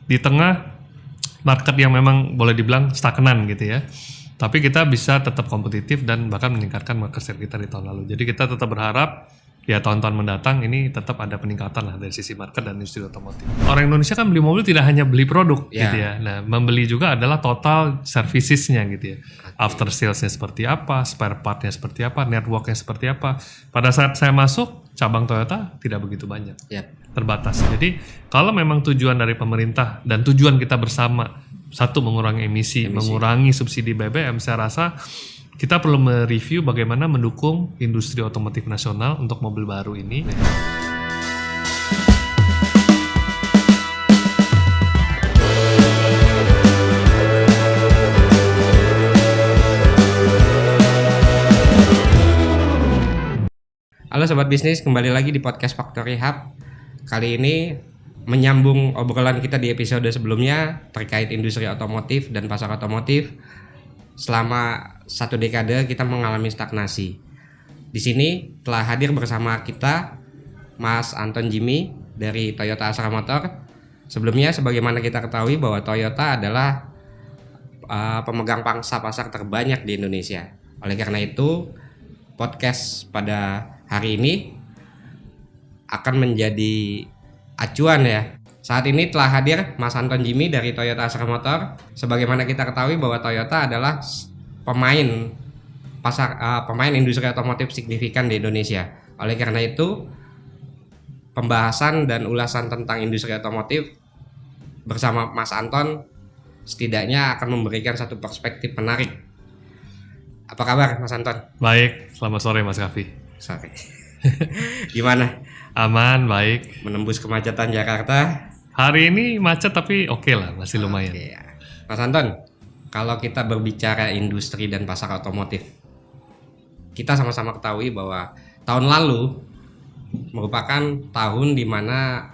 di tengah market yang memang boleh dibilang stagnan gitu ya. Tapi kita bisa tetap kompetitif dan bahkan meningkatkan market share kita di tahun lalu. Jadi kita tetap berharap ya tahun-tahun mendatang ini tetap ada peningkatan lah dari sisi market dan industri otomotif. Orang Indonesia kan beli mobil tidak hanya beli produk gitu ya. Nah, membeli juga adalah total servicesnya gitu ya. After salesnya seperti apa, spare partnya seperti apa, networknya seperti apa. Pada saat saya masuk, cabang Toyota tidak begitu banyak. Terbatas. Jadi kalau memang tujuan dari pemerintah dan tujuan kita bersama, satu mengurangi emisi, mengurangi subsidi BBM, saya rasa kita perlu mereview bagaimana mendukung industri otomotif nasional untuk mobil baru ini. Halo Sobat Bisnis, kembali lagi di podcast Factory Hub. Kali ini menyambung obrolan kita di episode sebelumnya terkait industri otomotif dan pasar otomotif. Selama 1 dekade kita mengalami stagnasi. Di sini telah hadir bersama kita Mas Anton Jimmy dari Toyota Astra Motor. Sebelumnya sebagaimana kita ketahui bahwa Toyota adalah pemegang pangsa pasar terbanyak di Indonesia. Oleh karena itu, podcast pada hari ini akan menjadi acuan ya. Saat ini telah hadir Mas Anton Jimmy dari Toyota Astra Motor. Sebagaimana kita ketahui bahwa Toyota adalah pemain industri otomotif signifikan di Indonesia. Oleh karena itu, pembahasan dan ulasan tentang industri otomotif bersama Mas Anton setidaknya akan memberikan satu perspektif menarik. Apa kabar Mas Anton? Baik, selamat sore Mas Kavi. Sore. Gimana? Aman, baik. Menembus kemacetan Jakarta? Hari ini macet tapi oke lah, masih lumayan. Ya. Mas Anton, kalau kita berbicara industri dan pasar otomotif, kita sama-sama ketahui bahwa tahun lalu merupakan tahun di mana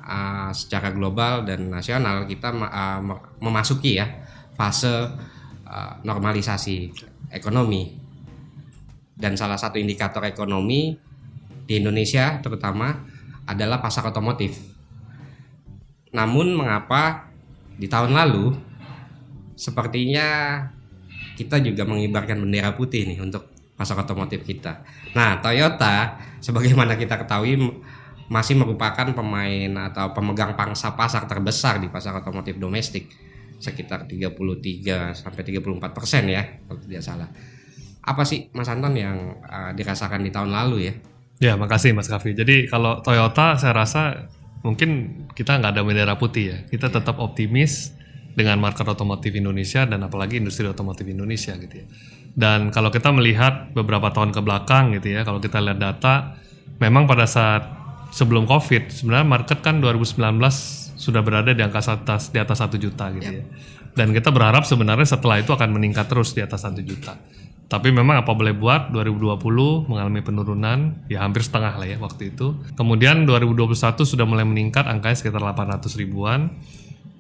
secara global dan nasional kita memasuki ya fase normalisasi ekonomi. Dan salah satu indikator ekonomi di Indonesia terutama adalah pasar otomotif. Namun mengapa di tahun lalu sepertinya kita juga mengibarkan bendera putih nih untuk pasar otomotif kita. Nah, Toyota sebagaimana kita ketahui masih merupakan pemain atau pemegang pangsa pasar terbesar di pasar otomotif domestik, sekitar 33 sampai 34% ya kalau tidak salah. Apa sih Mas Anton yang dirasakan di tahun lalu ya? Ya, makasih Mas Kavi. Jadi kalau Toyota saya rasa mungkin kita nggak ada bendera putih ya. Kita tetap optimis dengan market otomotif Indonesia dan apalagi industri otomotif Indonesia gitu ya. Dan kalau kita melihat beberapa tahun ke belakang gitu ya, kalau kita lihat data, memang pada saat sebelum COVID sebenarnya market kan 2019 sudah berada di angka di atas 1 juta gitu ya. Dan kita berharap sebenarnya setelah itu akan meningkat terus di atas 1 juta. Tapi memang apa boleh buat 2020 mengalami penurunan ya hampir setengah lah ya waktu itu. Kemudian 2021 sudah mulai meningkat angkanya sekitar 800 ribuan.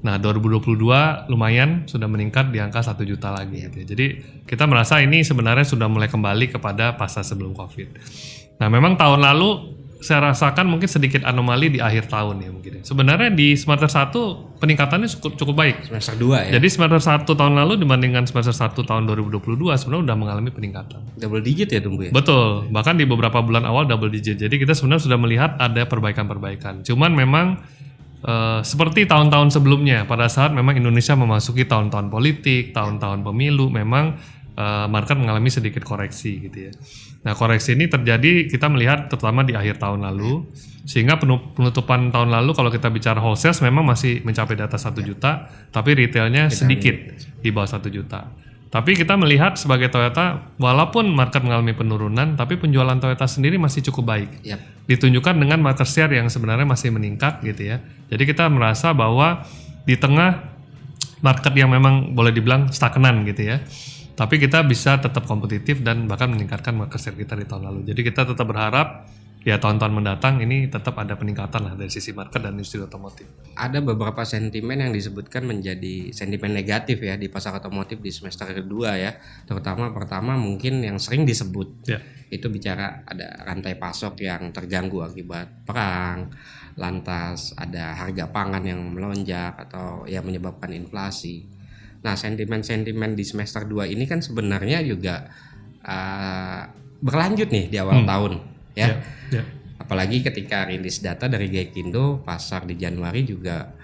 Nah 2022 lumayan sudah meningkat di angka 1 juta lagi gitu ya. Jadi kita merasa ini sebenarnya sudah mulai kembali kepada fase sebelum COVID. Nah memang tahun lalu saya rasakan mungkin sedikit anomali di akhir tahun ya mungkin. Sebenarnya di semester 1 peningkatannya cukup baik. Semester 2 ya. Jadi semester 1 tahun lalu dibandingkan semester 1 tahun 2022 sebenarnya udah mengalami peningkatan. Double digit ya tumbuh ya? Betul, bahkan di beberapa bulan awal double digit. Jadi kita sebenarnya sudah melihat ada perbaikan-perbaikan. Cuman memang seperti tahun-tahun sebelumnya pada saat memang Indonesia memasuki tahun-tahun politik, tahun-tahun pemilu, memang market mengalami sedikit koreksi gitu ya. Nah koreksi ini terjadi kita melihat terutama di akhir tahun lalu, sehingga penutupan tahun lalu kalau kita bicara wholesale memang masih mencapai di atas 1 juta, tapi retailnya sedikit di bawah 1 juta. Tapi kita melihat sebagai Toyota, walaupun market mengalami penurunan, tapi penjualan Toyota sendiri masih cukup baik. Ditunjukkan dengan market share yang sebenarnya masih meningkat gitu ya. Jadi kita merasa bahwa di tengah market yang memang boleh dibilang stagnan gitu ya, tapi kita bisa tetap kompetitif dan bahkan meningkatkan market share kita di tahun lalu. Jadi kita tetap berharap ya tahun-tahun mendatang ini tetap ada peningkatan lah dari sisi market dan industri otomotif. Ada beberapa sentimen yang disebutkan menjadi sentimen negatif ya di pasar otomotif di semester kedua ya. Terutama pertama mungkin yang sering disebut itu bicara ada rantai pasok yang terganggu akibat perang. lantas ada harga pangan yang melonjak atau yang menyebabkan inflasi. Nah, sentimen-sentimen di semester 2 ini kan sebenarnya juga berlanjut nih di awal tahun ya. Ya. Apalagi ketika rilis data dari Gaikindo, pasar di Januari juga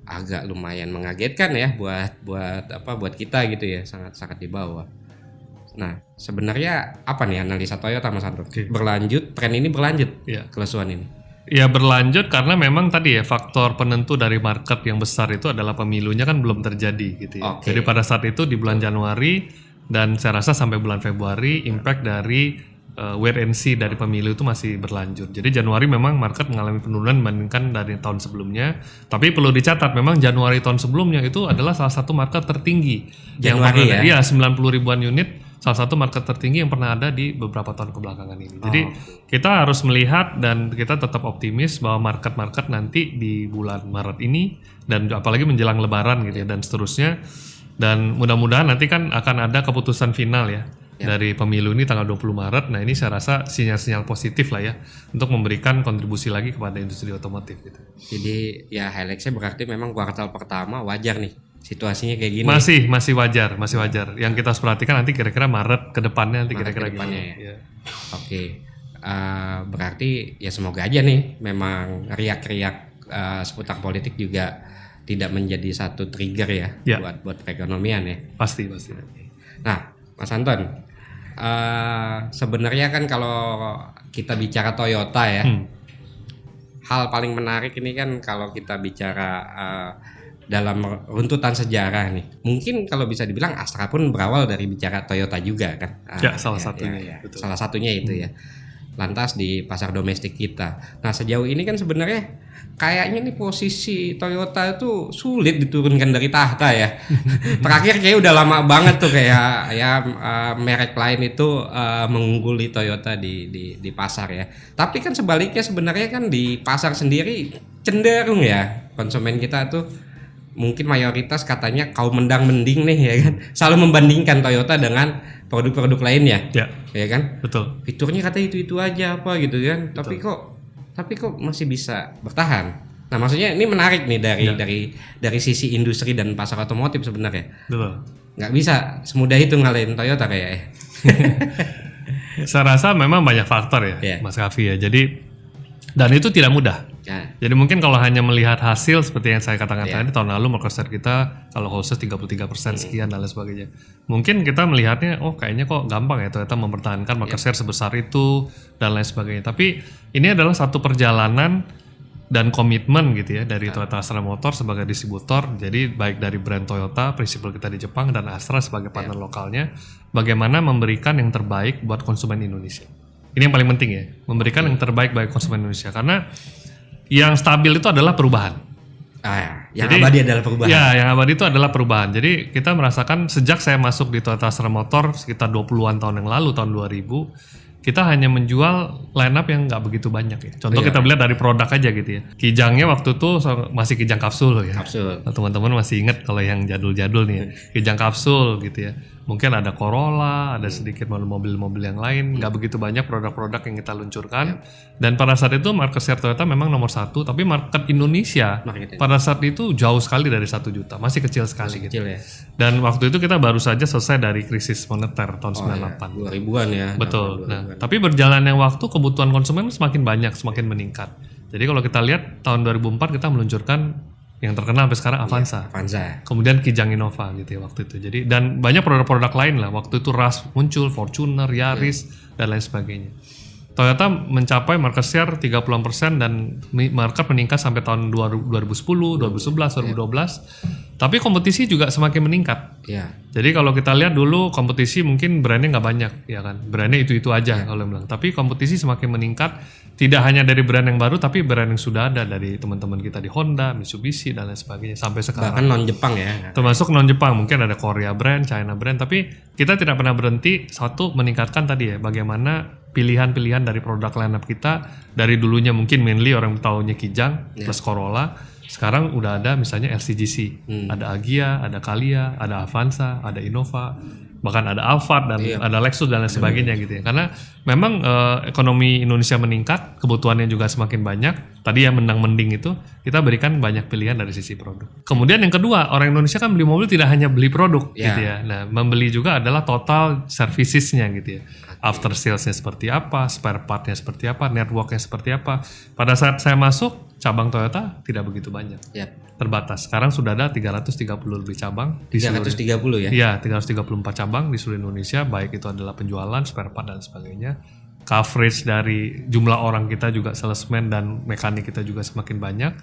agak lumayan mengagetkan ya buat kita gitu ya, sangat di bawah. Nah, sebenarnya apa nih analisa Toyota Mas Anton? Berlanjut, tren ini berlanjut kelesuan ini. Ya berlanjut karena memang tadi ya faktor penentu dari market yang besar itu adalah pemilunya kan belum terjadi gitu ya. Jadi pada saat itu di bulan Januari dan saya rasa sampai bulan Februari impact dari wait and see dari pemilu itu masih berlanjut. Jadi Januari memang market mengalami penurunan dibandingkan dari tahun sebelumnya. Tapi perlu dicatat memang Januari tahun sebelumnya itu adalah salah satu market tertinggi. Januari yang pernah, 90 ribuan unit. Salah satu market tertinggi yang pernah ada di beberapa tahun kebelakangan ini. Jadi kita harus melihat dan kita tetap optimis bahwa market-market nanti di bulan Maret ini dan apalagi menjelang Lebaran gitu ya dan seterusnya. Dan mudah-mudahan nanti kan akan ada keputusan final ya dari pemilu ini tanggal 20 Maret. Nah ini saya rasa sinyal-sinyal positif lah ya untuk memberikan kontribusi lagi kepada industri otomotif gitu. Jadi ya highlightnya berarti memang kuartal pertama wajar nih situasinya kayak gini. Masih wajar. Yang kita harus perhatikan nanti kira-kira Maret ke depannya nanti kira-kira gimana. Ya. Oke. Berarti ya semoga aja nih memang riak-riak seputar politik juga tidak menjadi satu trigger ya buat perekonomian ya. Pasti. Nah, Mas Anton, sebenarnya kan kalau kita bicara Toyota ya, hal paling menarik ini kan kalau kita bicara dalam runtutan sejarah nih, mungkin kalau bisa dibilang Astra pun berawal dari bicara Toyota juga kan? Salah satunya. Betul. Salah satunya itu ya. Lantas di pasar domestik kita. Nah sejauh ini kan sebenarnya kayaknya nih posisi Toyota itu sulit diturunkan dari tahta ya. Terakhir kayak udah lama banget tuh kayak merek lain itu mengungguli Toyota di pasar ya. Tapi kan sebaliknya sebenarnya kan di pasar sendiri cenderung ya konsumen kita tuh mungkin mayoritas katanya kaum mendang-mending nih ya kan, selalu membandingkan Toyota dengan produk-produk lainnya ya kan. Betul. Fiturnya katanya itu aja apa gitu kan. Betul. Tapi kok masih bisa bertahan. Nah maksudnya ini menarik nih dari sisi industri dan pasar otomotif sebenarnya. Betul. Nggak bisa semudah itu ngalahin Toyota kayaknya. Saya rasa memang banyak faktor ya Mas Kavi ya. Jadi dan itu tidak mudah. Jadi mungkin kalau hanya melihat hasil seperti yang saya katakan tadi tahun lalu market share kita kalau wholesale 33% sekian dan lain sebagainya. Mungkin kita melihatnya kayaknya kok gampang ya Toyota mempertahankan market share sebesar itu dan lain sebagainya. Tapi ini adalah satu perjalanan dan komitmen gitu ya dari Toyota Astra Motor sebagai distributor. Jadi baik dari brand Toyota, prinsipal kita di Jepang dan Astra sebagai partner lokalnya, bagaimana memberikan yang terbaik buat konsumen Indonesia. Ini yang paling penting ya, memberikan yang terbaik bagi konsumen Indonesia karena yang stabil itu adalah perubahan. Abadi adalah perubahan. Ya, yang abadi itu adalah perubahan. Jadi kita merasakan sejak saya masuk di Toyota Astra Motor sekitar 20-an tahun yang lalu, tahun 2000, kita hanya menjual line up yang nggak begitu banyak ya. Contoh kita melihat dari produk aja gitu ya. Kijangnya waktu itu masih kijang kapsul ya. Nah, teman-teman masih ingat kalau yang jadul-jadul nih ya. Kijang kapsul gitu ya. Mungkin ada Corolla, ada sedikit mobil-mobil yang lain, nggak begitu banyak produk-produk yang kita luncurkan. Dan pada saat itu market share Toyota memang nomor 1, tapi market Indonesia pada saat itu jauh sekali dari 1 juta, masih kecil sekali gitu. Ya. Dan waktu itu kita baru saja selesai dari krisis moneter tahun 98. 2000-an ya. Betul. Nah, tapi berjalannya waktu kebutuhan konsumen semakin banyak, semakin meningkat. Jadi kalau kita lihat tahun 2004 kita meluncurkan yang terkenal sampai sekarang Avanza. Kemudian Kijang Innova gitu ya waktu itu. Jadi dan banyak produk-produk lain lah. Waktu itu Rush muncul, Fortuner, Yaris dan lain sebagainya. Toyota mencapai market share 30% dan market meningkat sampai tahun 2010, 2011, 2012. Tapi kompetisi juga semakin meningkat. Jadi kalau kita lihat dulu kompetisi mungkin brandnya nggak banyak ya kan. Brandnya itu aja kalau bilang. Tapi kompetisi semakin meningkat. Tidak hanya dari brand yang baru, tapi brand yang sudah ada dari teman-teman kita di Honda, Mitsubishi dan lain sebagainya sampai sekarang. Bahkan non Jepang ya. Termasuk non Jepang, mungkin ada Korea brand, China brand, tapi kita tidak pernah berhenti satu meningkatkan tadi ya, bagaimana pilihan-pilihan dari produk lineup kita dari dulunya mungkin mainly orang tahunya Kijang plus Corolla. Sekarang udah ada misalnya LCGC, ada Agya, ada Calya, ada Avanza, ada Innova. bahkan ada Alphard dan ada Lexus dan lain sebagainya gitu ya. Karena memang ekonomi Indonesia meningkat, kebutuhannya juga semakin banyak. Tadi yang mending itu kita berikan banyak pilihan dari sisi produk. Kemudian yang kedua, orang Indonesia kan beli mobil tidak hanya beli produk gitu ya. Nah, membeli juga adalah total servicesnya gitu ya. After salesnya seperti apa, spare partnya seperti apa, networknya seperti apa. Pada saat saya masuk, cabang Toyota tidak begitu banyak. Terbatas. Sekarang sudah ada 330 lebih cabang di 330 ya? Iya, 334 cabang di seluruh Indonesia, baik itu adalah penjualan, spare part dan sebagainya. Coverage dari jumlah orang kita juga, salesman dan mekanik kita juga semakin banyak.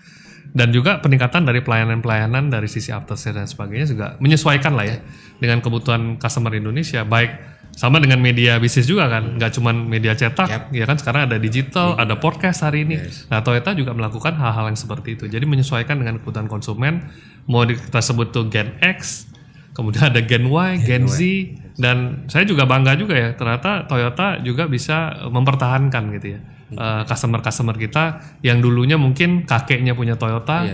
Dan juga peningkatan dari pelayanan-pelayanan dari sisi after sales dan sebagainya juga menyesuaikan lah ya dengan kebutuhan customer Indonesia, baik sama dengan media bisnis juga kan, nggak cuma media cetak, ya kan sekarang ada digital, ada podcast hari ini. Nah, Toyota juga melakukan hal-hal yang seperti itu. Jadi menyesuaikan dengan kebutuhan konsumen, mau kita sebut tuh Gen X, kemudian ada Gen Y, Gen Z, dan saya juga bangga juga ya, ternyata Toyota juga bisa mempertahankan gitu ya. Customer-customer kita yang dulunya mungkin kakeknya punya Toyota,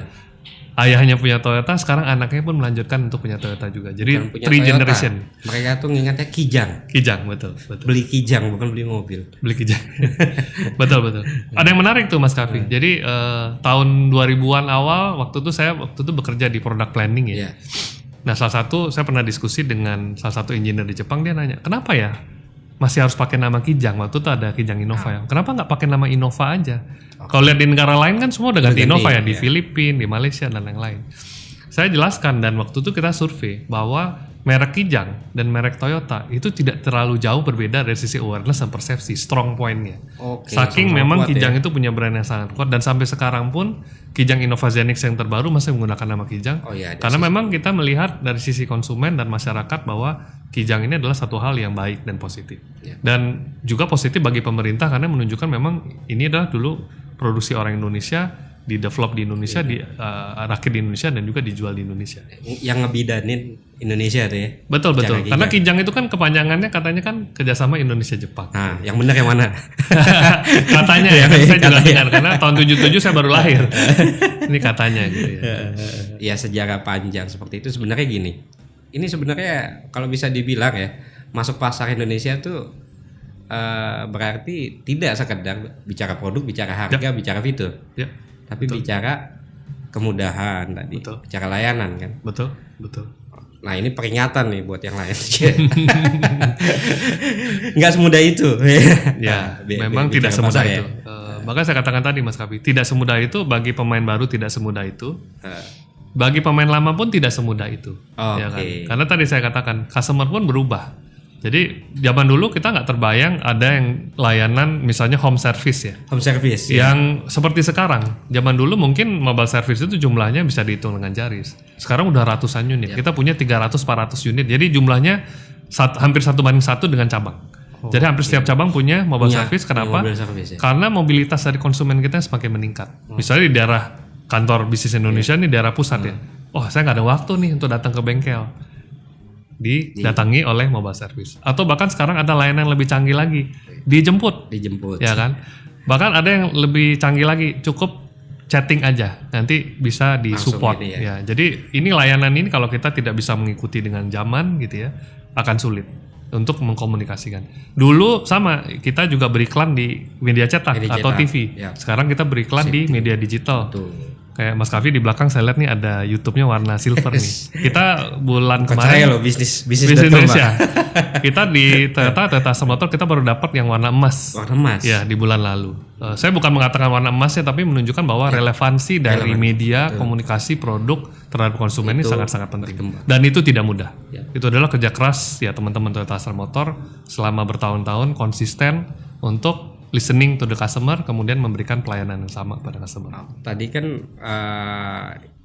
ayahnya punya Toyota, sekarang anaknya pun melanjutkan untuk punya Toyota juga. Jadi 3 generation. Mereka tuh ngingatnya Kijang. Kijang, betul. Beli Kijang bukan beli mobil. Beli Kijang. betul. Ada yang menarik tuh Mas Kavi. Jadi tahun 2000-an awal waktu itu bekerja di product planning ya. Nah, salah satu saya pernah diskusi dengan salah satu engineer di Jepang, dia nanya, "Kenapa ya masih harus pakai nama Kijang?" Waktu itu ada Kijang Innova ya. Kenapa nggak pakai nama Innova aja? Kalau lihat di negara lain kan semua udah ganti Innova ya, di Filipina, di Malaysia dan lain-lain. Saya jelaskan dan waktu itu kita survei bahwa merek Kijang dan merek Toyota itu tidak terlalu jauh berbeda dari sisi awareness dan persepsi, strong point-nya. Saking memang Kijang itu punya brand yang sangat kuat dan sampai sekarang pun Kijang Innova Zenix yang terbaru masih menggunakan nama Kijang. Karena memang kita melihat dari sisi konsumen dan masyarakat bahwa Kijang ini adalah satu hal yang baik dan positif. Dan juga positif bagi pemerintah karena menunjukkan memang ini adalah dulu produksi orang Indonesia, di develop di Indonesia, rakit di Indonesia dan juga dijual di Indonesia. Yang ngebidanin Indonesia tuh ya. Betul. Karena Kijang itu kan kepanjangannya katanya kan kerjasama Indonesia Jepang. Nah, yang benar yang mana? Katanya ya, kan saya juga dengar karena tahun 77 saya baru lahir. Ini katanya gitu ya. Ya sejarah panjang seperti itu sebenarnya gini. Ini sebenarnya kalau bisa dibilang ya, masuk pasar Indonesia tuh berarti tidak sekedar bicara produk, bicara harga, bicara fitur. Tapi bicara kemudahan tadi, bicara layanan kan. Betul. Nah, ini peringatan nih buat yang lain. Nggak semudah itu. Memang tidak semudah itu. Bahkan saya katakan tadi Mas Kavi, tidak semudah itu bagi pemain baru, tidak semudah itu. Bagi pemain lama pun tidak semudah itu. Ya kan? Karena tadi saya katakan customer pun berubah. Jadi zaman dulu kita nggak terbayang ada yang layanan misalnya home service ya. Home service. Yang seperti sekarang. Zaman dulu mungkin mobile service itu jumlahnya bisa dihitung dengan jari. Sekarang udah ratusan unit. Kita punya 300-400 unit. Jadi jumlahnya hampir 1:1 dengan cabang. Jadi hampir setiap cabang punya mobile service. Kenapa? Karena mobilitas dari konsumen kita semakin meningkat. Misalnya di daerah kantor bisnis Indonesia nih, daerah pusat ya. Oh, saya nggak ada waktu nih untuk datang ke bengkel. Didatangi oleh mobile service. Atau bahkan sekarang ada layanan yang lebih canggih lagi, dijemput. Ya kan? Bahkan ada yang lebih canggih lagi, cukup chatting aja, nanti bisa disupport ya. Jadi ini layanan ini kalau kita tidak bisa mengikuti dengan zaman gitu ya, akan sulit untuk mengkomunikasikan. Dulu sama, kita juga beriklan di media cetak atau TV. Sekarang kita beriklan di media digital. Kayak Mas Kavi di belakang saya lihat nih ada YouTube-nya warna silver nih. Kita bulan kemarin bisnis Indonesia. Kita di Toyota Motor kita baru dapat yang warna emas. Ya, di bulan lalu. Saya bukan mengatakan warna emasnya, tapi menunjukkan bahwa relevansi dari media komunikasi produk terhadap konsumen ini sangat-sangat penting. Dan itu tidak mudah. Itu adalah kerja keras ya teman-teman Toyota Motor selama bertahun-tahun konsisten untuk listening to the customer, kemudian memberikan pelayanan yang sama pada customer. Tadi kan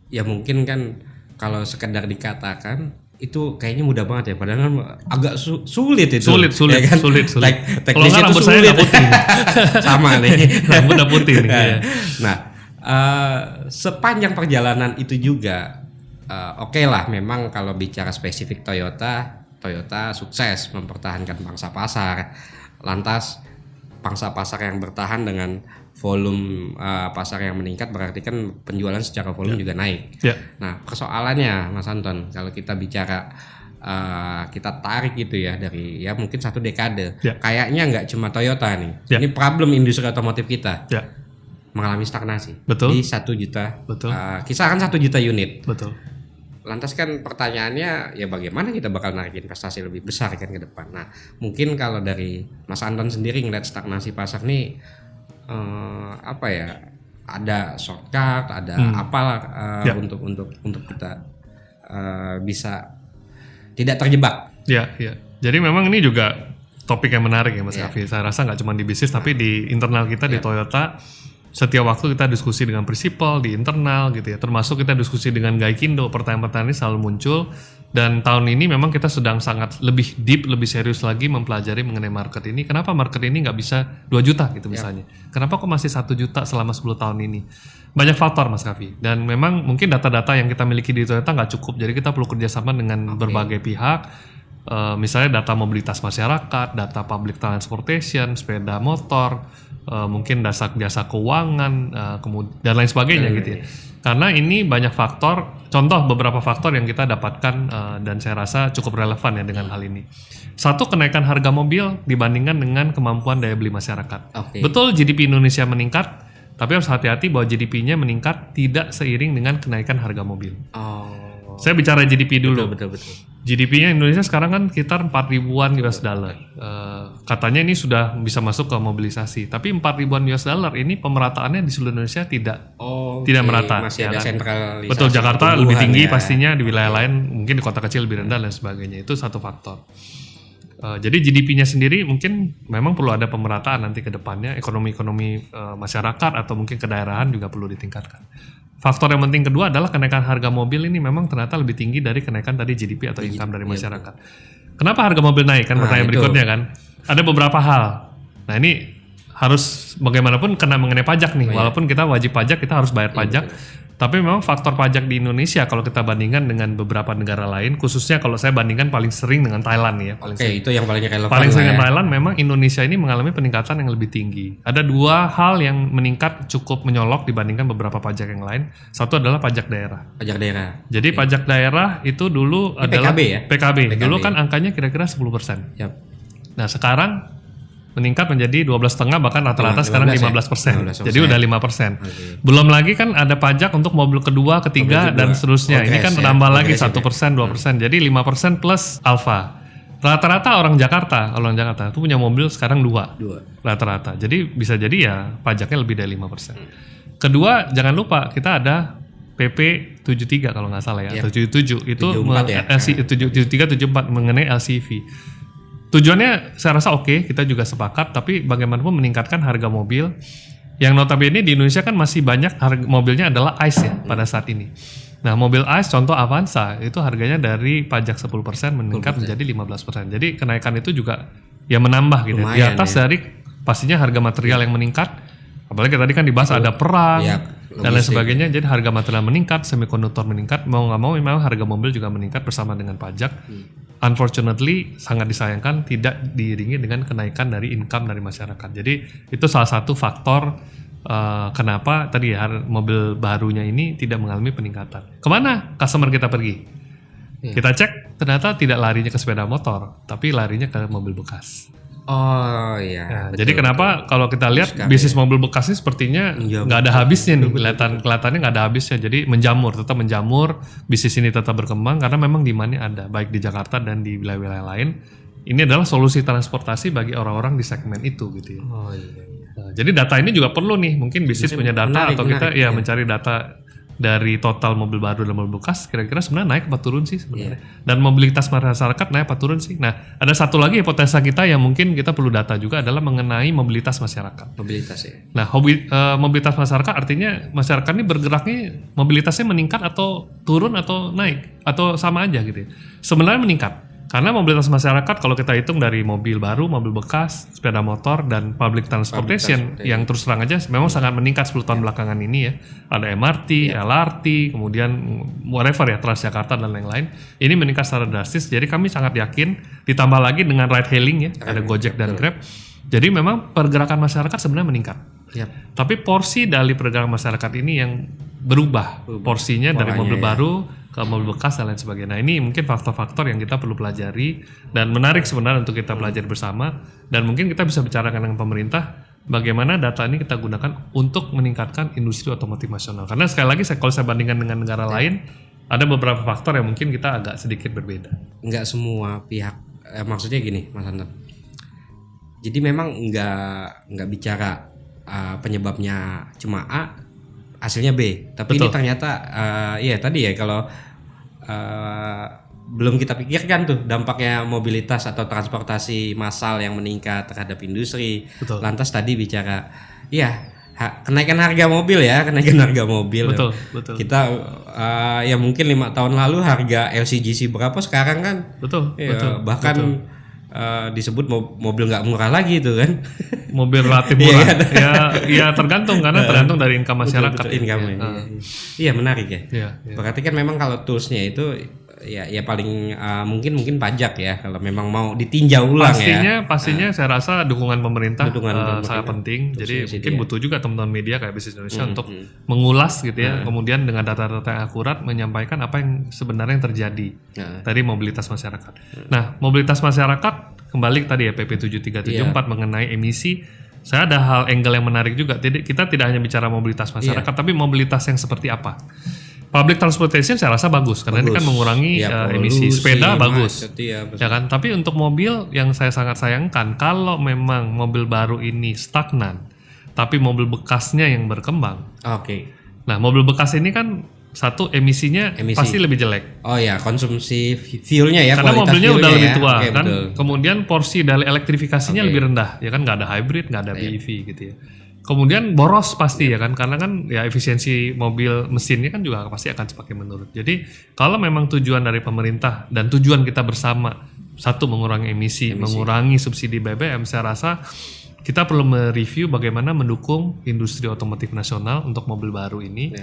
ya mungkin kan kalau sekedar dikatakan itu kayaknya mudah banget ya, padahal kan agak sulit itu. Sulit. Kalau nggak rambut saya udah putih. Sama nih. Rambut udah putih nih. Nah, sepanjang perjalanan itu juga oke lah, memang kalau bicara spesifik Toyota sukses mempertahankan pangsa pasar. Lantas pangsa pasar yang bertahan dengan volume pasar yang meningkat berarti kan penjualan secara volume juga naik. Nah, persoalannya Mas Anton, kalau kita bicara kita tarik gitu ya dari ya mungkin 1 dekade. Ya. Kayaknya nggak cuma Toyota nih. Ya. Ini problem industri otomotif kita Ya, mengalami stagnasi. Betul. Di 1 juta. Betul. Kisaran 1 juta unit. betul. Lantas kan pertanyaannya ya bagaimana kita bakal narik investasi lebih besar kan ke depan. Nah mungkin kalau dari Mas Anton sendiri ngeliat stagnasi pasar nih apa ya, ada shortcut, ada apalah Ya. untuk kita bisa tidak terjebak. Ya, ya. Jadi memang ini juga topik yang menarik ya Mas Raffi. Saya rasa nggak cuma di bisnis tapi di internal kita di Toyota. Setiap waktu kita diskusi dengan prinsipal di internal gitu ya. Termasuk kita diskusi dengan Gaikindo. Pertanyaan-pertanyaan ini selalu muncul. Dan tahun ini memang kita sedang sangat lebih deep, lebih serius lagi mempelajari mengenai market ini. Kenapa market ini nggak bisa 2 juta gitu misalnya. Kenapa kok masih 1 juta selama 10 tahun ini. Banyak faktor Mas Raffi. Dan memang mungkin data-data yang kita miliki di Toyota nggak cukup. Jadi kita perlu kerjasama dengan berbagai pihak. Misalnya data mobilitas masyarakat, data public transportation, sepeda motor, mungkin jasa keuangan, dan lain sebagainya gitu ya. Karena ini banyak faktor, contoh beberapa faktor yang kita dapatkan dan saya rasa cukup relevan ya dengan hal ini. 1, kenaikan harga mobil dibandingkan dengan kemampuan daya beli masyarakat. Betul GDP Indonesia meningkat, tapi harus hati-hati bahwa GDP-nya meningkat tidak seiring dengan kenaikan harga mobil. Saya bicara GDP dulu. Betul. GDP-nya Indonesia sekarang kan sekitar 4 ribuan US dollar. Katanya ini sudah bisa masuk ke mobilisasi. Tapi 4 ribuan US dollar ini pemerataannya di seluruh Indonesia tidak merata. Masih ada sentralisasi. Betul, Jakarta lebih tinggi ya. pastinya, di wilayah lain mungkin di kota kecil lebih rendah dan sebagainya. Itu satu faktor. Jadi GDP-nya sendiri mungkin memang perlu ada pemerataan nanti ke depannya. Ekonomi masyarakat atau mungkin kedaerahan juga perlu ditingkatkan. Faktor yang penting kedua adalah kenaikan harga mobil ini memang ternyata lebih tinggi dari kenaikan tadi GDP atau income dari masyarakat. Kenapa harga mobil naik? Kan pertanyaan berikutnya kan. Ada beberapa hal. Nah ini harus bagaimanapun kena mengenai pajak nih. Walaupun kita wajib pajak, kita harus bayar pajak. Tapi memang faktor pajak di Indonesia kalau kita bandingkan dengan beberapa negara lain, khususnya kalau saya bandingkan paling sering dengan Thailand ya. Itu yang paling relevan. Paling sering dengan Thailand, memang Indonesia ini mengalami peningkatan yang lebih tinggi. Ada 2 hal yang meningkat cukup menyolok dibandingkan beberapa pajak yang lain. Satu adalah pajak daerah. Pajak daerah. Jadi pajak daerah itu dulu adalah PKB ya? PKB. Dulu kan angkanya kira-kira 10%. Nah sekarang meningkat menjadi 12,5 bahkan rata-rata sekarang 15%. Jadi udah 5%. Belum lagi kan ada pajak untuk mobil kedua, ketiga dan seterusnya. Ini kan tambah lagi 1%, 2%. Jadi 5% plus alfa. Rata-rata orang Jakarta itu punya mobil sekarang 2 rata-rata. Jadi bisa jadi ya pajaknya lebih dari 5%. Kedua, jangan lupa kita ada PP 73 kalau nggak salah ya, 77 itu 73 74 mengenai LCV. Tujuannya saya rasa oke, kita juga sepakat, tapi bagaimanapun meningkatkan harga mobil yang notabene di Indonesia kan masih banyak harga mobilnya adalah ICE ya pada saat ini. Nah mobil ICE contoh Avanza itu harganya dari pajak 10% meningkat menjadi 15%. Jadi kenaikan itu juga ya menambah gitu. Lumayan, di atas dari pastinya harga material yang meningkat, apalagi tadi kan dibahas ada perang dan lain sebagainya. Jadi harga material meningkat, semikonduktor meningkat, mau nggak mau memang harga mobil juga meningkat bersama dengan pajak. Unfortunately sangat disayangkan tidak diiringi dengan kenaikan dari income dari masyarakat. Jadi itu salah satu faktor kenapa tadi ya mobil barunya ini tidak mengalami peningkatan. Kemana customer kita pergi? Kita cek ternyata tidak larinya ke sepeda motor, tapi larinya ke mobil bekas. Nah, jadi kenapa kalau kita lihat bisnis mobil bekas ini sepertinya nggak ada habisnya nih, kelihatannya nggak ada habisnya. Jadi tetap menjamur, bisnis ini tetap berkembang karena memang demand-nya ada baik di Jakarta dan di wilayah-wilayah lain. Ini adalah solusi transportasi bagi orang-orang di segmen itu gitu ya. Nah, jadi data ini juga perlu nih, mungkin bisnis punya data atau kita mencari data dari total mobil baru dan mobil bekas kira-kira sebenarnya naik apa turun sih sebenarnya. Dan mobilitas masyarakat naik apa turun sih. Nah ada satu lagi hipotesa kita yang mungkin kita perlu data juga adalah mengenai mobilitas masyarakat. Nah mobilitas masyarakat artinya masyarakat ini bergeraknya mobilitasnya meningkat atau turun atau naik atau sama aja gitu ya. Sebenarnya meningkat. Karena mobilitas masyarakat kalau kita hitung dari mobil baru, mobil bekas, sepeda motor, dan public transportation yang terus terang aja memang sangat meningkat 10 tahun belakangan ini ya. Ada MRT, LRT, kemudian whatever ya, Transjakarta dan lain-lain. Ini meningkat secara drastis, jadi kami sangat yakin ditambah lagi dengan ride hailing ya, ada Gojek dan Grab. Jadi memang pergerakan masyarakat sebenarnya meningkat. Tapi porsi dari pergerakan masyarakat ini yang berubah. Porsinya dari mobil baru ke ke mobil bekas dan lain sebagainya. Nah ini mungkin faktor-faktor yang kita perlu pelajari dan menarik sebenarnya untuk kita pelajari bersama, dan mungkin kita bisa bicarakan dengan pemerintah bagaimana data ini kita gunakan untuk meningkatkan industri otomotif nasional. Karena sekali lagi kalau saya bandingkan dengan negara lain, ada beberapa faktor yang mungkin kita agak sedikit berbeda. Nggak semua pihak, maksudnya gini Mas Anton. Jadi memang nggak bicara penyebabnya cuma A, hasilnya B. Tapi Betul. ini ternyata ya tadi ya kalau belum kita pikirkan tuh dampaknya mobilitas atau transportasi massal yang meningkat terhadap industri. Betul. Lantas tadi bicara ya kenaikan harga mobil ya, kenaikan harga mobil. Betul, betul. Kita ya mungkin 5 tahun lalu harga LCGC berapa, sekarang kan Betul, ya, betul. bahkan betul. Disebut mobil nggak murah lagi itu kan. Mobil relatif murah. ya tergantung karena tergantung dari income masyarakat. Betul, income-nya. Iya menarik ya. Iya. Berarti kan memang kalau toolsnya itu ya paling mungkin pajak ya kalau memang mau ditinjau ulang Pastinya saya rasa dukungan pemerintah Dukungan sangat penting. Jadi Terus mungkin butuh juga teman-teman media kayak Bisnis Indonesia untuk mengulas gitu ya, kemudian dengan data-data yang akurat menyampaikan apa yang sebenarnya yang terjadi dari mobilitas masyarakat. Nah, mobilitas masyarakat kembali tadi ya PP 7374 mengenai emisi. Saya ada hal angle yang menarik juga. Kita tidak hanya bicara mobilitas masyarakat, tapi mobilitas yang seperti apa. Public transportation saya rasa bagus karena ini kan mengurangi emisi. Sepeda bagus, ya kan. Tapi untuk mobil yang saya sangat sayangkan kalau memang mobil baru ini stagnan, tapi mobil bekasnya yang berkembang. Oke. Nah, mobil bekas ini kan satu emisi pasti lebih jelek. Oh ya, konsumsi fuelnya ya. Karena mobilnya udah lebih tua Oke, kan. betul. Kemudian porsi dari elektrifikasinya lebih rendah, ya kan, nggak ada hybrid, nggak ada BEV gitu ya. Kemudian boros pasti ya kan, karena kan ya efisiensi mobil mesinnya kan juga pasti akan semakin menurun. Jadi kalau memang tujuan dari pemerintah dan tujuan kita bersama, satu mengurangi emisi. Mengurangi subsidi BBM, saya rasa kita perlu mereview bagaimana mendukung industri otomotif nasional untuk mobil baru ini.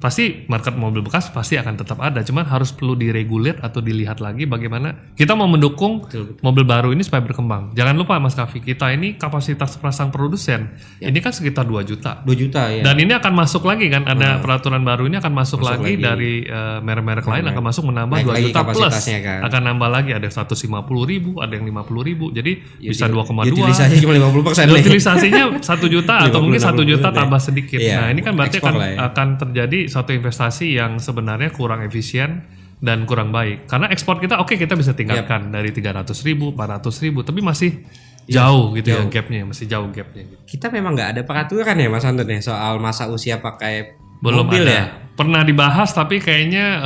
Pasti market mobil bekas pasti akan tetap ada, cuman harus perlu diregulir atau dilihat lagi bagaimana kita mau mendukung mobil baru ini supaya berkembang. Jangan lupa Mas Kavi, kita ini kapasitas pasang produsen ini kan sekitar 2 juta. 2 juta ya. Dan ini akan masuk lagi kan, ada peraturan baru ini akan masuk lagi dari merek-merek lain akan masuk menambah 2 juta plus. Kan. Akan nambah lagi, ada 150.000, ada yang 50.000. Jadi bisa 2,2. Utilisasi cuma 50%. Utilisasinya 1 juta atau mungkin 1 juta tambah sedikit. Iya, Nah, ini kan berarti ya. akan terjadi suatu investasi yang sebenarnya kurang efisien dan kurang baik. Karena ekspor kita kita bisa tingkatkan dari 300.000, 400.000, tapi masih jauh gitu ya gapnya, masih jauh gapnya. Kita memang nggak ada peraturan ya Mas Anton ya soal masa usia pakai Belum mobil ada. ya. Pernah dibahas tapi kayaknya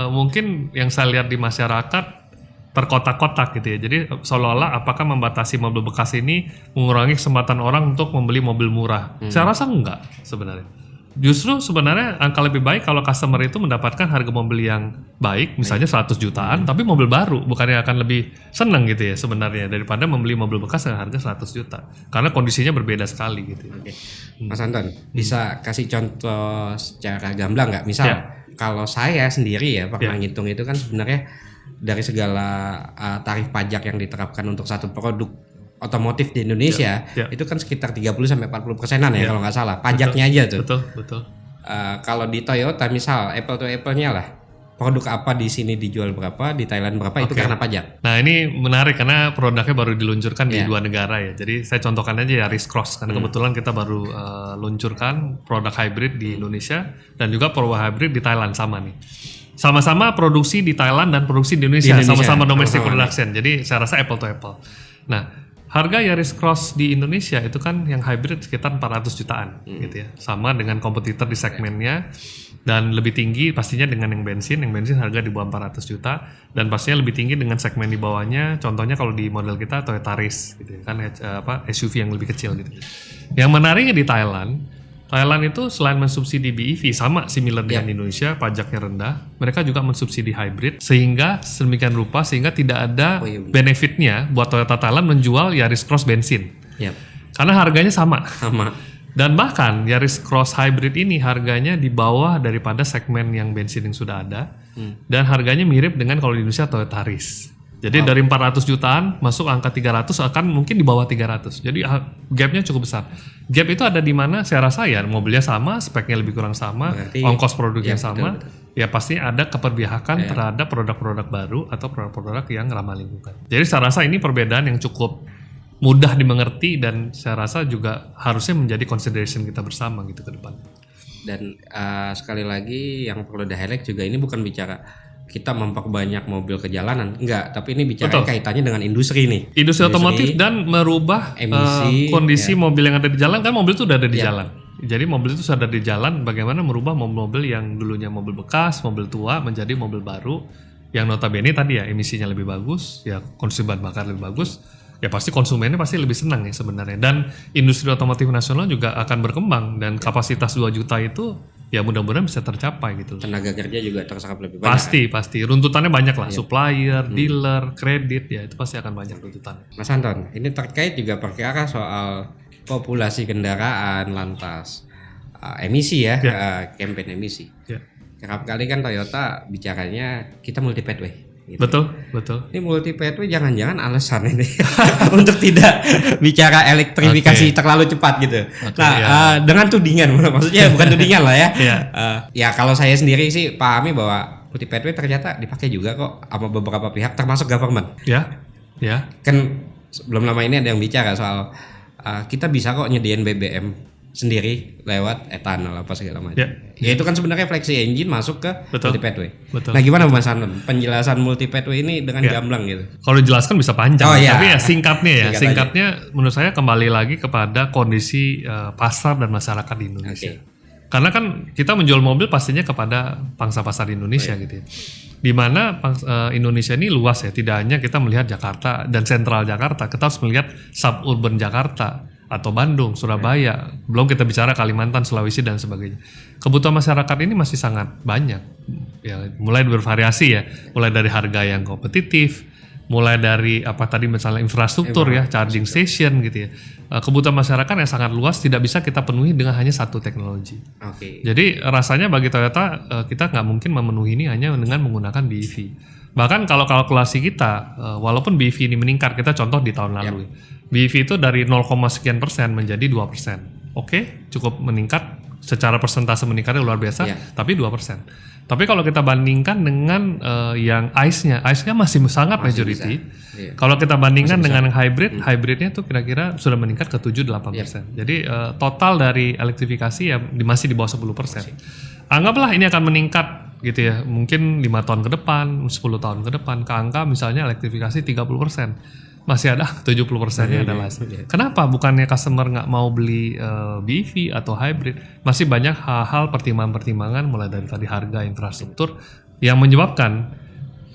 mungkin yang saya lihat di masyarakat terkotak-kotak gitu ya. Jadi seolah-olah apakah membatasi mobil bekas ini mengurangi kesempatan orang untuk membeli mobil murah. Saya rasa enggak sebenarnya. Justru sebenarnya angka lebih baik kalau customer itu mendapatkan harga mobil yang baik, misalnya 100 jutaan, tapi mobil baru, bukannya akan lebih senang gitu ya sebenarnya daripada membeli mobil bekas dengan harga 100 juta. Karena kondisinya berbeda sekali gitu ya. Oke. Mas Anton, bisa kasih contoh secara gamblang nggak? Misal kalau saya sendiri ya pernah ngitung itu kan sebenarnya dari segala tarif pajak yang diterapkan untuk satu produk otomotif di Indonesia itu kan sekitar 30-40%-an ya kalau nggak salah pajaknya aja tuh. Betul. Kalau di Toyota misal apple to apple-nya lah, produk apa di sini dijual berapa, di Thailand berapa, itu karena pajak. Nah ini menarik karena produknya baru diluncurkan di 2 negara ya. Jadi saya contohkan aja Yaris Cross karena kebetulan kita baru luncurkan produk hybrid di Indonesia dan juga produk hybrid di Thailand sama nih. Sama-sama produksi di Thailand dan produksi di Indonesia. Sama-sama domestic production. Jadi saya rasa apple to apple. Nah, harga Yaris Cross di Indonesia itu kan yang hybrid sekitar 400 jutaan gitu ya. Sama dengan kompetitor di segmennya dan lebih tinggi pastinya dengan yang bensin. Yang bensin harga di bawah 400 juta dan pastinya lebih tinggi dengan segmen di bawahnya. Contohnya kalau di model kita Toyota Yaris gitu ya, kan SUV yang lebih kecil gitu. Yang menariknya di Thailand itu selain mensubsidi BEV sama similar dengan Indonesia, pajaknya rendah, mereka juga mensubsidi hybrid sehingga sedemikian rupa sehingga tidak ada benefitnya buat Toyota Thailand menjual Yaris Cross bensin. Karena harganya sama. Dan bahkan Yaris Cross hybrid ini harganya di bawah daripada segmen yang bensin yang sudah ada dan harganya mirip dengan kalau di Indonesia Toyota Yaris. Jadi dari 400 jutaan masuk angka 300 akan mungkin di bawah 300. Jadi gapnya cukup besar. Gap itu ada di mana? Saya rasa ya mobilnya sama, speknya lebih kurang sama, berarti, ongkos produknya sama. Betul. ya pasti ada keperpihakan terhadap produk-produk baru atau produk-produk yang ramah lingkungan. Jadi saya rasa ini perbedaan yang cukup mudah dimengerti dan saya rasa juga harusnya menjadi consideration kita bersama gitu ke depan. Dan sekali lagi yang perlu di-highlight juga ini bukan bicara kita memperbanyak mobil ke jalanan, enggak, tapi ini bicara kaitannya dengan industri nih. Industri otomotif dan merubah emisi, kondisi mobil yang ada di jalan, kan mobil itu udah ada di jalan. Jadi mobil itu sudah ada di jalan, bagaimana merubah mobil-mobil yang dulunya mobil bekas, mobil tua menjadi mobil baru yang notabene tadi ya emisinya lebih bagus, ya konsumsi bahan bakar lebih bagus. Ya pasti konsumennya pasti lebih senang ya sebenarnya. Dan industri otomotif nasional juga akan berkembang dan kapasitas 2 juta itu ya mudah-mudahan bisa tercapai gitu. Tenaga kerja juga terserap lebih banyak. Pasti. Runtutannya banyak lah, supplier, dealer, kredit, ya itu pasti akan banyak runtutannya. Mas Anton, ini terkait juga perkara soal populasi kendaraan lantas emisi ya, campaign emisi. Kerap kali kan Toyota bicaranya kita multi pathway. Gitu. Betul. Ini multi pathway jangan-jangan alasan ini untuk tidak bicara elektrifikasi terlalu cepat gitu. Dengan tudingan, maksudnya bukan tudingan lah ya. Ya kalau saya sendiri sih pahami bahwa multi pathway ternyata dipakai juga kok sama beberapa pihak termasuk government. Ya. Kan belum lama ini ada yang bicara soal kita bisa kok nyediain BBM sendiri lewat etanol apa segala macam. Ya itu kan sebenarnya flexi engine masuk ke multi pathway. Nah gimana Mas Anton penjelasan multi pathway ini dengan gamblang gitu? Kalau dijelaskan bisa panjang, tapi ya singkatnya menurut saya kembali lagi kepada kondisi pasar dan masyarakat di Indonesia. Karena kan kita menjual mobil pastinya kepada pangsa pasar Indonesia gitu ya. Di mana Indonesia ini luas ya, tidak hanya kita melihat Jakarta dan sentral Jakarta, kita harus melihat suburban Jakarta atau Bandung, Surabaya, belum kita bicara Kalimantan, Sulawesi dan sebagainya. Kebutuhan masyarakat ini masih sangat banyak, ya mulai bervariasi ya, mulai dari harga yang kompetitif, mulai dari misalnya infrastruktur ya, charging station gitu ya. Kebutuhan masyarakat yang sangat luas tidak bisa kita penuhi dengan hanya satu teknologi. Jadi rasanya bagi Toyota kita nggak mungkin memenuhi ini hanya dengan menggunakan BEV. Bahkan kalau kalkulasi kita, walaupun BEV ini meningkat, kita contoh di tahun lalu. BEV itu dari 0, sekian persen menjadi 2%. Oke, cukup meningkat, secara persentase meningkatnya luar biasa, tapi 2%. Tapi kalau kita bandingkan dengan yang ICE-nya masih sangat majority. Kalau kita bandingkan dengan hybridnya tuh kira-kira sudah meningkat ke 7-8%. Jadi total dari elektrifikasi ya masih di bawah 10%. Anggaplah ini akan meningkat gitu ya, mungkin 5 tahun ke depan, 10 tahun ke depan, ke angka misalnya elektrifikasi 30%. Masih ada 70%-nya adalah. Kenapa? Bukannya customer nggak mau beli BEV atau hybrid? Masih banyak hal-hal pertimbangan-pertimbangan mulai dari tadi harga, infrastruktur yang menyebabkan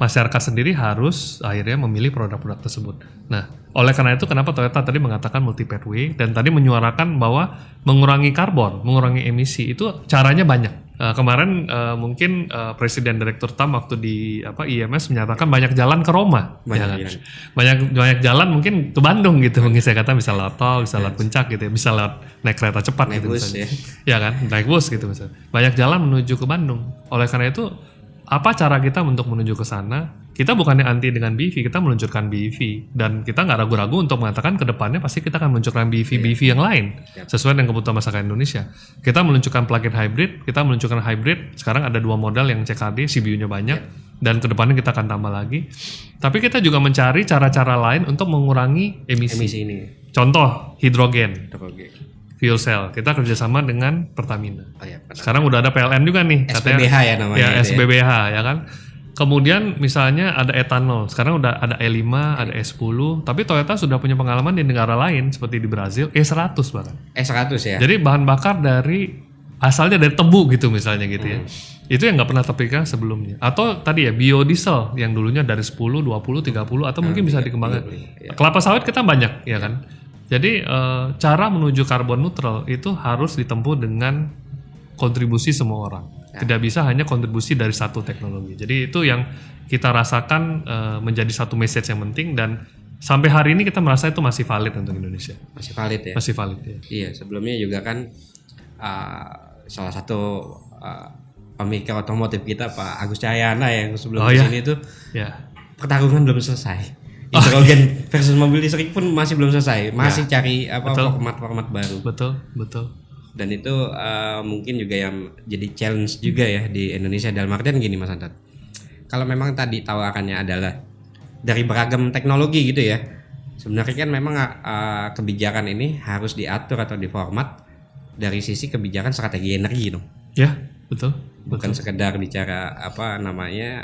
masyarakat sendiri harus akhirnya memilih produk-produk tersebut. Nah, oleh karena itu kenapa Toyota tadi mengatakan multi pathway dan tadi menyuarakan bahwa mengurangi karbon, mengurangi emisi itu caranya banyak. Kemarin mungkin Presiden Direktur Utama waktu di IMS menyatakan banyak jalan ke Roma, banyak jalan mungkin ke Bandung gitu, mungkin saya kata bisa lewat tol, bisa lewat puncak gitu, bisa lewat naik kereta cepat naik gitu bus, misalnya, ya kan, naik bus gitu misalnya, banyak jalan menuju ke Bandung. Oleh karena itu apa cara kita untuk menuju ke sana? Kita bukannya anti dengan BEV, kita meluncurkan BEV dan kita nggak ragu-ragu untuk mengatakan ke depannya pasti kita akan meluncurkan BEV yang lain sesuai dengan kebutuhan masyarakat Indonesia. Kita meluncurkan plug-in hybrid, kita meluncurkan hybrid. Sekarang ada 2 model yang CKD, CBU-nya banyak dan ke depannya kita akan tambah lagi. Tapi kita juga mencari cara-cara lain untuk mengurangi emisi ini. Contoh hidrogen. Fuel cell, kita kerjasama dengan Pertamina. Sekarang udah ada PLN juga nih, SBBH ya namanya. Ya SBBH ya kan. Kemudian misalnya ada etanol, sekarang udah ada E5, ada E10, tapi Toyota sudah punya pengalaman di negara lain seperti di Brazil, E100 bahkan. E100 ya. Jadi bahan bakar dari asalnya dari tebu gitu misalnya gitu ya. Itu yang nggak pernah terpikirkan sebelumnya. Atau tadi ya biodiesel yang dulunya dari 10, 20, 30 atau mungkin bisa dikembangkan. Kelapa sawit kita banyak ya kan. Jadi cara menuju karbon neutral itu harus ditempuh dengan kontribusi semua orang. Tidak bisa hanya kontribusi dari satu teknologi. Jadi itu yang kita rasakan menjadi satu message yang penting dan sampai hari ini kita merasa itu masih valid untuk Indonesia. Masih valid ya? Masih valid ya. Iya, sebelumnya juga kan salah satu pemikir otomotif kita Pak Agus Cahyana yang sebelum sini itu pertarungan belum selesai. Hidrogen versus mobil listrik pun masih belum selesai. Masih cari format-format baru. Betul. Dan itu mungkin juga yang jadi challenge juga ya di Indonesia. Dalam artian gini Mas Anton, kalau memang tadi tawarannya adalah dari beragam teknologi gitu ya, sebenarnya kan memang kebijakan ini harus diatur atau diformat dari sisi kebijakan strategi energi dong. Ya, betul. Bukan sekedar bicara apa namanya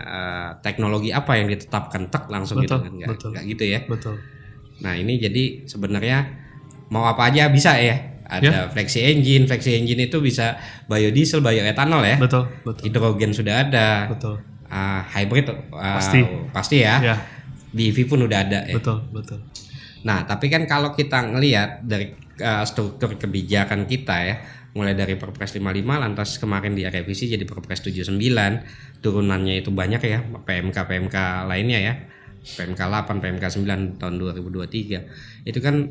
teknologi apa yang ditetapkan tek langsung Betul, gitu kan, nggak gitu ya. Betul. Nah ini jadi sebenarnya mau apa aja bisa ya. Ada flexi engine itu bisa biodiesel, bioetanol ya. Betul. Hidrogen sudah ada. Betul. Hybrid pasti ya. Ya. BEV pun udah ada ya. Betul. Nah, tapi kan kalau kita ngelihat dari struktur kebijakan kita ya, mulai dari Perpres 55 lantas kemarin direvisi jadi Perpres 79, turunannya itu banyak ya, PMK lainnya ya. PMK 8, PMK 9 tahun 2023. Itu kan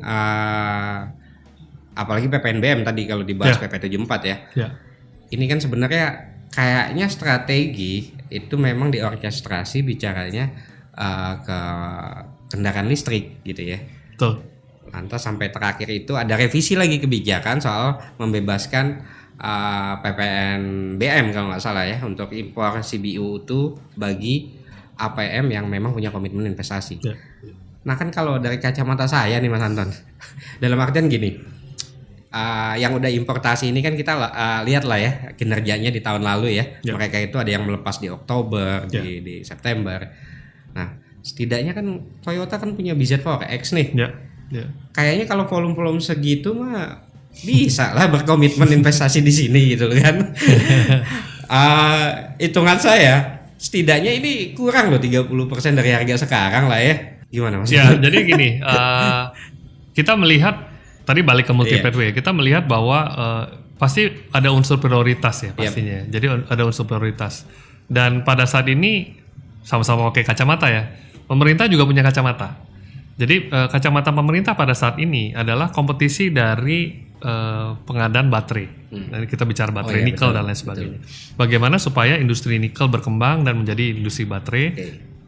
apalagi PPNBM tadi kalau dibahas PP 74 ya. Ini kan sebenarnya kayaknya strategi itu memang diorkestrasi bicaranya ke kendaraan listrik gitu ya. Betul. Lantas sampai terakhir itu ada revisi lagi kebijakan soal membebaskan PPNBM kalau nggak salah ya untuk impor CBU itu bagi APM yang memang punya komitmen investasi. Nah kan kalau dari kacamata saya nih Mas Anton, dalam artian gini, yang udah importasi ini kan kita lihat lah ya kinerjanya di tahun lalu ya. Mereka itu ada yang melepas di Oktober, di September. Nah setidaknya kan Toyota kan punya BZ4X nih. Kayaknya kalau volume segitu mah bisa lah berkomitmen investasi di sini gitu kan. Hitungan saya setidaknya ini kurang loh 30% dari harga sekarang lah ya. Gimana Mas? Ya, jadi gini, kita melihat tadi balik ke multi pathway, kita melihat bahwa pasti ada unsur prioritas ya pastinya. Jadi ada unsur prioritas. Dan pada saat ini sama-sama pakai kacamata ya. Pemerintah juga punya kacamata. Jadi kacamata pemerintah pada saat ini adalah kompetisi dari pengadaan baterai. Dan kita bicara baterai nikel dan lain sebagainya. Bagaimana supaya industri nikel berkembang dan menjadi industri baterai?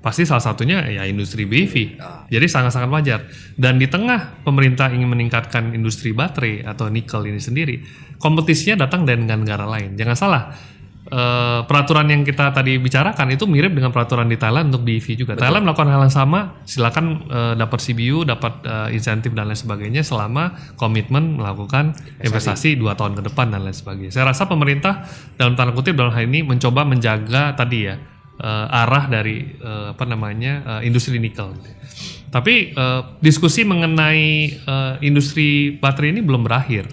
Pasti salah satunya ya industri BEV. Jadi sangat-sangat wajar. Dan di tengah pemerintah ingin meningkatkan industri baterai atau nikel ini sendiri, kompetisinya datang dari negara lain. Jangan salah. Peraturan yang kita tadi bicarakan itu mirip dengan peraturan di Thailand untuk BEV juga. Thailand melakukan hal yang sama, silakan dapat CBU, dapat insentif dan lain sebagainya selama komitmen melakukan investasi 2 tahun ke depan dan lain sebagainya. Saya rasa pemerintah dalam tanda kutip dalam hal ini mencoba menjaga tadi ya arah dari industri nikel. Tapi diskusi mengenai industri baterai ini belum berakhir.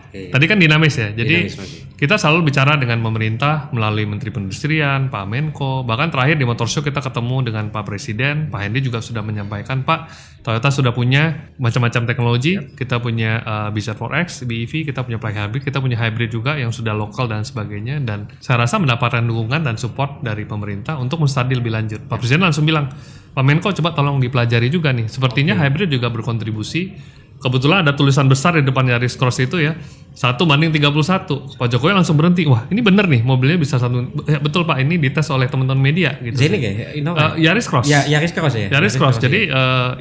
Tadi kan dinamis ya, jadi kita selalu bicara dengan pemerintah melalui Menteri Perindustrian, Pak Menko, bahkan terakhir di Motor Show kita ketemu dengan Pak Presiden, Pak Hendy juga sudah menyampaikan, Pak Toyota sudah punya macam-macam teknologi, kita punya BZ4X, BEV, kita punya plug-in hybrid, kita punya hybrid juga yang sudah lokal dan sebagainya, dan saya rasa mendapatkan dukungan dan support dari pemerintah untuk menstudi lebih lanjut. Pak Presiden langsung bilang, Pak Menko coba tolong dipelajari juga nih, sepertinya hybrid juga berkontribusi. Kebetulan ada tulisan besar di depan Yaris Cross itu ya, 1:31. Pak Jokowi langsung berhenti. Wah, ini bener nih mobilnya bisa betul Pak, ini dites oleh teman-teman media gitu. Ini kayak Yaris Cross. Ya, Yaris Cross ya. Yaris Cross. Jadi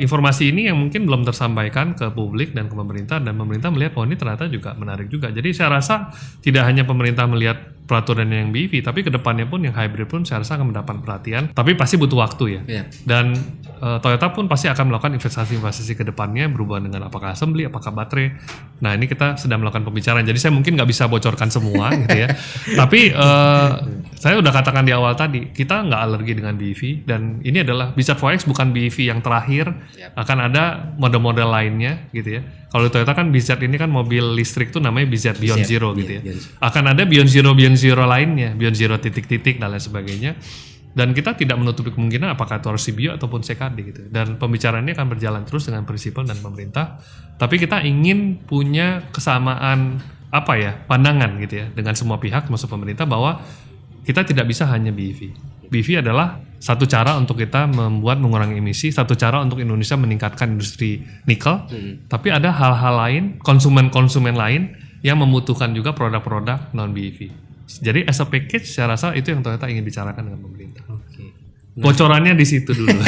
informasi ini yang mungkin belum tersampaikan ke publik dan ke pemerintah, dan pemerintah melihat oh ini ternyata juga menarik juga. Jadi saya rasa tidak hanya pemerintah melihat peraturan yang BEV, tapi kedepannya pun yang hybrid pun saya rasa akan mendapat perhatian. Tapi pasti butuh waktu ya. Dan Toyota pun pasti akan melakukan investasi ke depannya berhubungan dengan apakah assembly, apakah baterai. Nah ini kita sedang melakukan pembicaraan. Jadi saya mungkin nggak bisa bocorkan semua gitu ya. Tapi saya udah katakan di awal tadi, kita nggak alergi dengan BEV, dan ini adalah BZ4X bukan BEV yang terakhir. Akan ada model-model lainnya gitu ya. Kalau Toyota kan BZ ini kan mobil listrik tuh namanya BZ Beyond Zero gitu ya. Akan ada Beyond Zero lainnya, Beyond Zero titik-titik dan lain sebagainya. Dan kita tidak menutup kemungkinan apakah itu harus CBU ataupun CKD gitu. Dan pembicaraannya akan berjalan terus dengan prinsipal dan pemerintah. Tapi kita ingin punya kesamaan pandangan gitu ya dengan semua pihak, termasuk pemerintah, bahwa kita tidak bisa hanya BEV. BEV adalah satu cara untuk kita mengurangi emisi, satu cara untuk Indonesia meningkatkan industri nikel. Tapi ada hal-hal lain, konsumen lain yang membutuhkan juga produk-produk non BEV. Jadi as a package saya rasa itu yang Toyota ingin bicarakan dengan pemerintah. Bocorannya di situ dulu.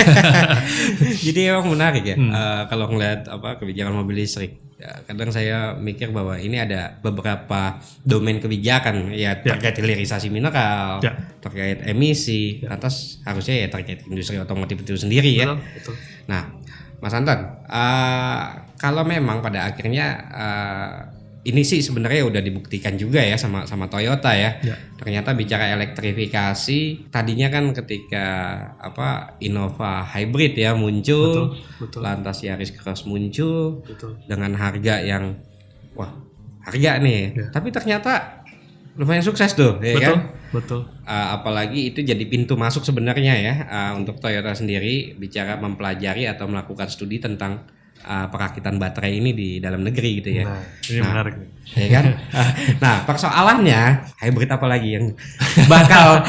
Jadi emang menarik ya kalau ngeliat kebijakan mobil listrik. Ya, kadang saya mikir bahwa ini ada beberapa domain kebijakan ya terkait hilirisasi mineral, terkait emisi, atas harusnya ya terkait industri otomotif itu sendiri ya. Betul. Nah, Mas Anton, kalau memang pada akhirnya ini sih sebenarnya udah dibuktikan juga ya sama Toyota ya. Ternyata bicara elektrifikasi, tadinya kan ketika Innova Hybrid ya muncul, betul. Lantas Yaris Cross muncul, dengan harga yang harga nih. Tapi ternyata lumayan sukses tuh, ya kan? Betul. Apalagi itu jadi pintu masuk sebenarnya ya untuk Toyota sendiri bicara mempelajari atau melakukan studi tentang perakitan baterai ini di dalam negeri gitu ya. Nah, ini menarik nih. Ya kan? Nah, persoalannya hybrid apa lagi yang bakal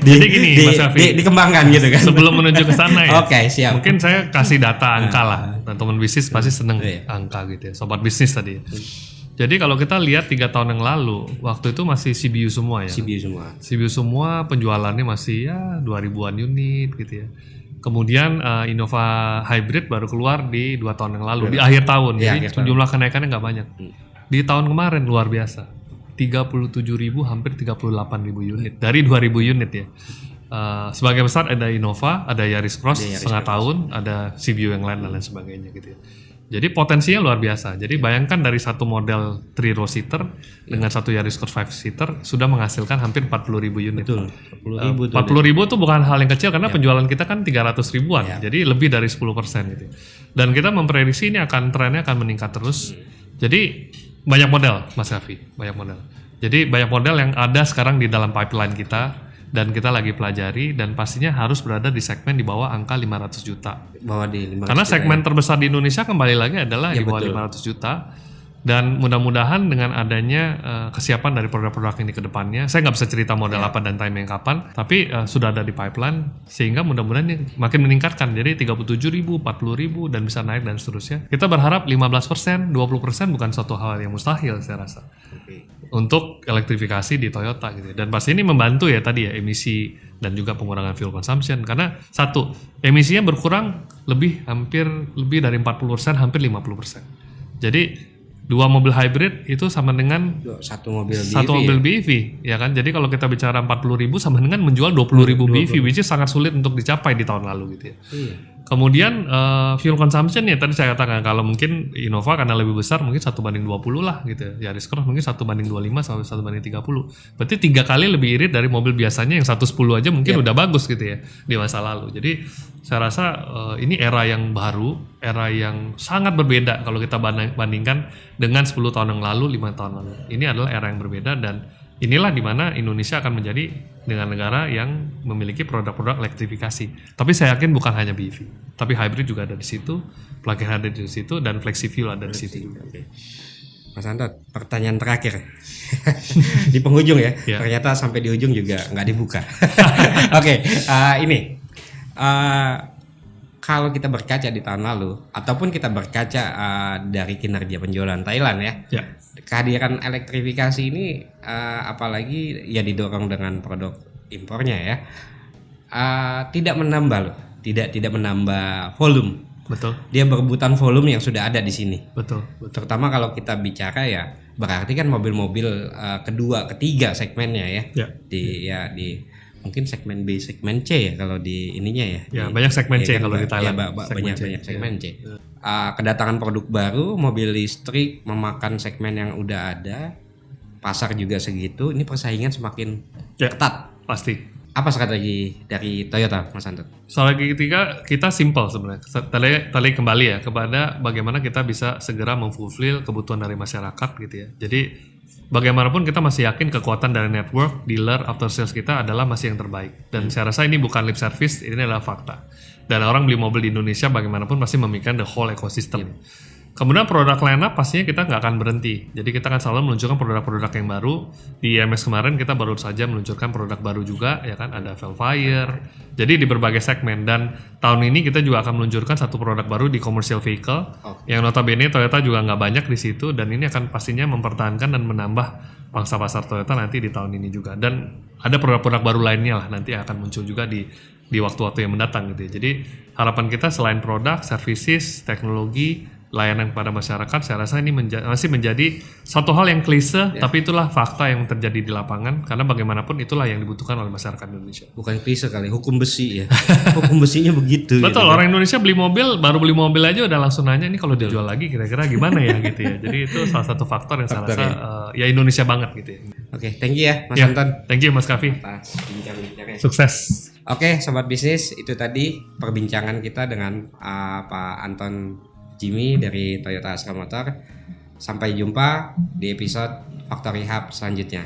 jadi gini, Mas Raffi, dikembangkan gitu kan. Sebelum menuju ke sana ya. Oke, siap. Mungkin saya kasih data angka lah. Dan teman bisnis pasti seneng angka gitu ya. Sobat bisnis tadi. Jadi kalau kita lihat 3 tahun yang lalu, waktu itu masih CBU semua ya. CBU semua penjualannya masih ya 2000-an unit gitu ya. Kemudian Innova Hybrid baru keluar di 2 tahun yang lalu, di akhir tahun. Jadi jumlah kenaikannya nggak banyak. Di tahun kemarin luar biasa, 37.000 hampir 38.000 unit dari 2.000 unit ya. Sebagai besar ada Innova, ada Yaris Cross setengah tahun, ada CBU yang lain dan lain sebagainya gitu ya. Jadi potensinya luar biasa. Jadi bayangkan dari satu model 3 row seater dengan satu Yaris Cross 5 seater sudah menghasilkan hampir 40.000 unit. Betul. 40.000 itu bukan hal yang kecil karena penjualan kita kan 300 ribuan. Jadi lebih dari 10% gitu. Dan kita memprediksi ini trennya akan meningkat terus. Jadi banyak model, Mas Raffi, banyak model. Jadi banyak model yang ada sekarang di dalam pipeline kita dan kita lagi pelajari dan pastinya harus berada di segmen di bawah angka 500 juta. Karena segmen terbesar di Indonesia kembali lagi adalah di bawah 500 juta. Dan mudah-mudahan dengan adanya kesiapan dari produk-produk ini ke depannya, saya nggak bisa cerita model apa dan timing kapan, tapi sudah ada di pipeline sehingga mudah-mudahan ini makin meningkatkan. Jadi 37.000, 40.000 dan bisa naik dan seterusnya. Kita berharap 15%, 20% bukan suatu hal yang mustahil saya rasa. Untuk elektrifikasi di Toyota gitu. Dan pasti ini membantu ya tadi ya emisi dan juga pengurangan fuel consumption karena satu, emisinya berkurang hampir lebih dari 40%, hampir 50%. Jadi 2 mobil hybrid itu sama dengan satu mobil BEV ya kan. Jadi kalau kita bicara 40.000 sama dengan menjual 20.000 BEV which is sangat sulit untuk dicapai di tahun lalu gitu ya. Kemudian fuel consumption ya tadi saya katakan kalau mungkin Innova karena lebih besar mungkin 1:20 lah gitu ya. Yaris Cross mungkin 1:25 sampai 1:30. Berarti 3 kali lebih irit dari mobil biasanya yang 110 aja mungkin udah bagus gitu ya di masa lalu. Jadi saya rasa ini era yang baru, era yang sangat berbeda kalau kita bandingkan dengan 10 tahun yang lalu, 5 tahun lalu. Ini adalah era yang berbeda dan inilah di mana Indonesia akan menjadi dengan negara yang memiliki produk-produk elektrifikasi. Tapi saya yakin bukan hanya BEV, tapi hybrid juga ada di situ, plug-in ada di situ, dan flexi fuel ada di situ juga. Mas Anton, pertanyaan terakhir di penghujung ya. Ternyata sampai di ujung juga nggak dibuka. Ini kalau kita berkaca di tahun lalu ataupun kita berkaca dari kinerja penjualan Thailand ya. Kehadiran elektrifikasi ini apalagi ya didorong dengan produk impornya ya, tidak menambah tidak menambah volume. Betul. Dia berebutan volume yang sudah ada di sini. Betul. Terutama kalau kita bicara ya berarti kan mobil-mobil kedua ketiga segmennya ya. Di mungkin segmen B, segmen C ya kalau di ininya ya. Banyak segmen C kalau di Thailand. Banyak segmen C. Kedatangan produk baru, mobil listrik memakan segmen yang udah ada, pasar juga segitu, ini persaingan semakin ketat. Pasti. Apa strategi dari Toyota, Mas Anton? Strategi ketiga kita simple sebenarnya. Tadi kembali ya kepada bagaimana kita bisa segera memfulfill kebutuhan dari masyarakat gitu ya. Jadi bagaimanapun kita masih yakin kekuatan dari network, dealer, after sales kita adalah masih yang terbaik. Dan saya rasa ini bukan lip service, ini adalah fakta. Dan orang beli mobil di Indonesia bagaimanapun pasti memikirkan the whole ecosystem. Kemudian produk line up pastinya kita nggak akan berhenti. Jadi kita akan selalu meluncurkan produk-produk yang baru. Di IMS kemarin kita baru saja meluncurkan produk baru juga, ya kan, ada Velfire. Jadi di berbagai segmen, dan tahun ini kita juga akan meluncurkan satu produk baru di commercial vehicle. Yang notabene Toyota juga nggak banyak di situ, dan ini akan pastinya mempertahankan dan menambah pangsa pasar Toyota nanti di tahun ini juga. Dan ada produk-produk baru lainnya lah nanti akan muncul juga di waktu-waktu yang mendatang gitu ya. Jadi harapan kita selain produk, services, teknologi, layanan kepada masyarakat, saya rasa ini masih menjadi satu hal yang klise, tapi itulah fakta yang terjadi di lapangan, karena bagaimanapun itulah yang dibutuhkan oleh masyarakat Indonesia. Bukan klise kali, hukum besi ya. Hukum besinya begitu. Betul, orang Indonesia baru beli mobil aja udah langsung nanya, ini kalau dijual lagi kira-kira gimana ya gitu ya. Jadi itu salah satu faktor yang saya rasa ya Indonesia banget gitu ya. Oke, thank you ya Mas Anton. Thank you Mas Kavi. Atas bincang-bincangnya. Sukses. Oke, sobat bisnis, itu tadi perbincangan kita dengan Pak Anton Jimmy dari Toyota Astra Motor. Sampai jumpa di episode Factory Hub selanjutnya.